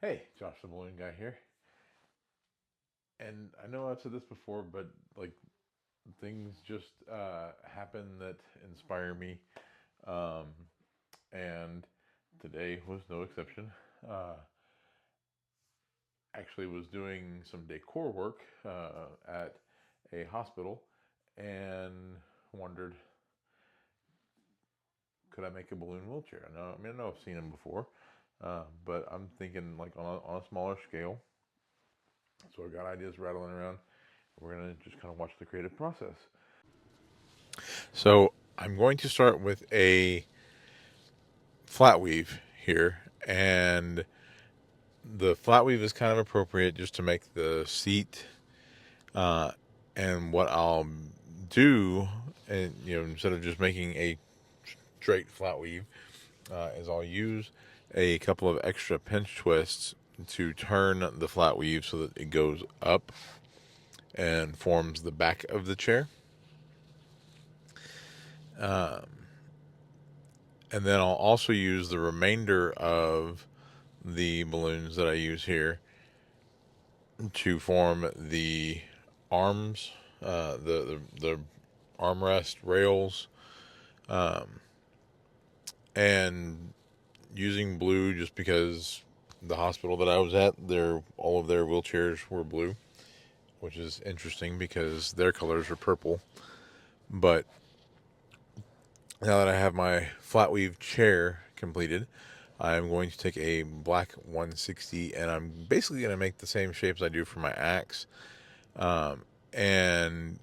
Hey, Josh the Balloon Guy here. And I know I've said this before, but like things just happen that inspire me. Um, and today was no exception. Uh, actually, was doing some decor work at a hospital and wondered, could I make a balloon wheelchair? I know I've seen them before, but I'm thinking like on a smaller scale. So I got ideas rattling around. We're gonna just kind of watch the creative process. So I'm going to start with a flat weave here, and the flat weave is kind of appropriate just to make the seat. Uh, and what I'll do, and instead of just making a straight flat weave, is I'll use a couple of extra pinch twists to turn the flat weave so that it goes up and forms the back of the chair. Um, and then I'll also use the remainder of the balloons that I use here to form the arms, the armrest rails, um, and using blue just because the hospital that I was at, all of their wheelchairs were blue, which is interesting because their colors are purple. But now that I have my flat weave chair completed, I'm going to take a black 160 and I'm basically going to make the same shapes I do for my axe, and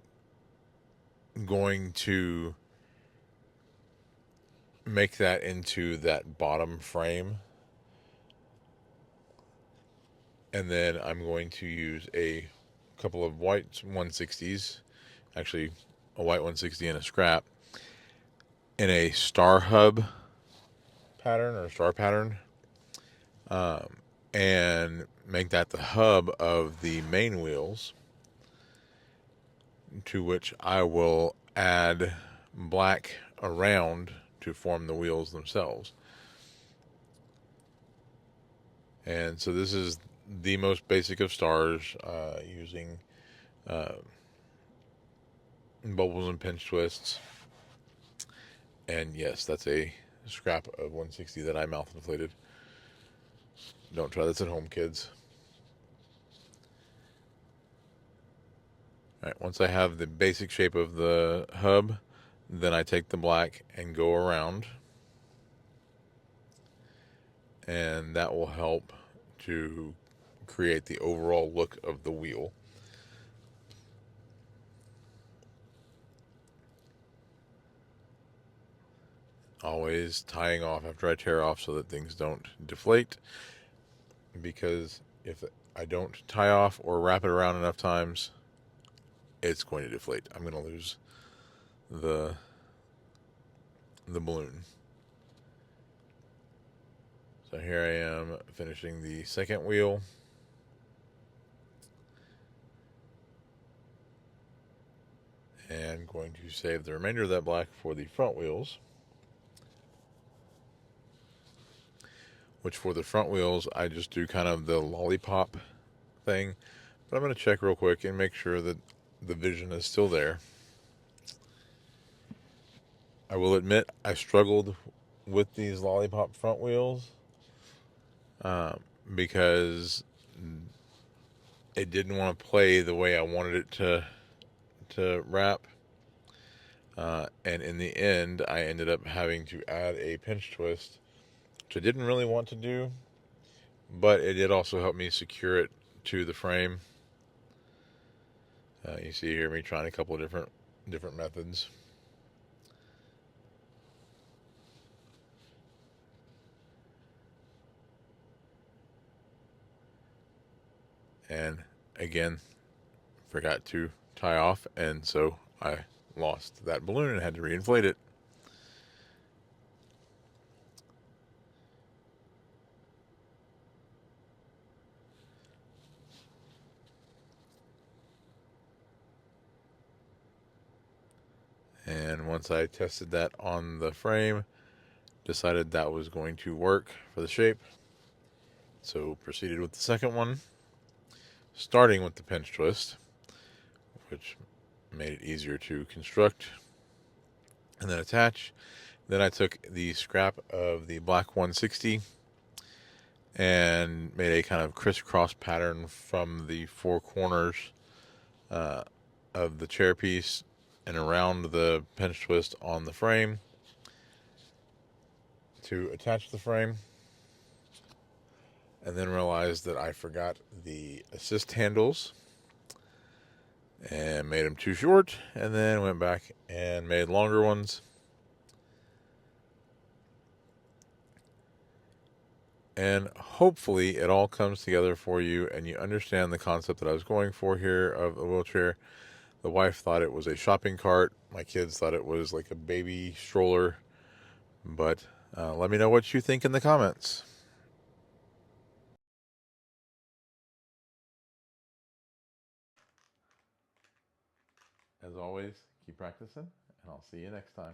going to make that into that bottom frame. And then I'm going to use a couple of white 160s, actually a white 160 and a scrap, in a star hub pattern or star pattern, and make that the hub of the main wheels, to which I will add black around to form the wheels themselves. And so this is the most basic of stars, using uh, bubbles and pinch twists. And yes, that's a scrap of 160 that I mouth inflated. Don't try this at home, kids. All right, once I have the basic shape of the hub, then I take the black and go around, and that will help to create the overall look of the wheel. Always tying off after I tear off so that things don't deflate, because if I don't tie off or wrap it around enough times, it's going to deflate. I'm going to lose the the balloon. So here I am finishing the second wheel. And going to save the remainder of that black for the front wheels. Which for the front wheels, I just do kind of the lollipop thing. But I'm going to check real quick and make sure that the vision is still there. I will admit I struggled with these lollipop front wheels, because it didn't want to play the way I wanted it to wrap. And in the end, I ended up having to add a pinch twist, which I didn't really want to do, but it did also help me secure it to the frame. You see here me trying a couple of different methods. And again, forgot to tie off, and so I lost that balloon and had to reinflate it. And once I tested that on the frame, decided that was going to work for the shape. So proceeded with the second one, starting with the pinch twist, which made it easier to construct and then attach. Then I took the scrap of the black 160 and made a kind of crisscross pattern from the four corners uh, of the chair piece and around the pinch twist on the frame to attach the frame. And then realized that I forgot the assist handles and made them too short, and then went back and made longer ones. And hopefully it all comes together for you and you understand the concept that I was going for here of a wheelchair. The wife thought it was a shopping cart. My kids thought it was like a baby stroller. But let me know what you think in the comments. As always, keep practicing, and I'll see you next time.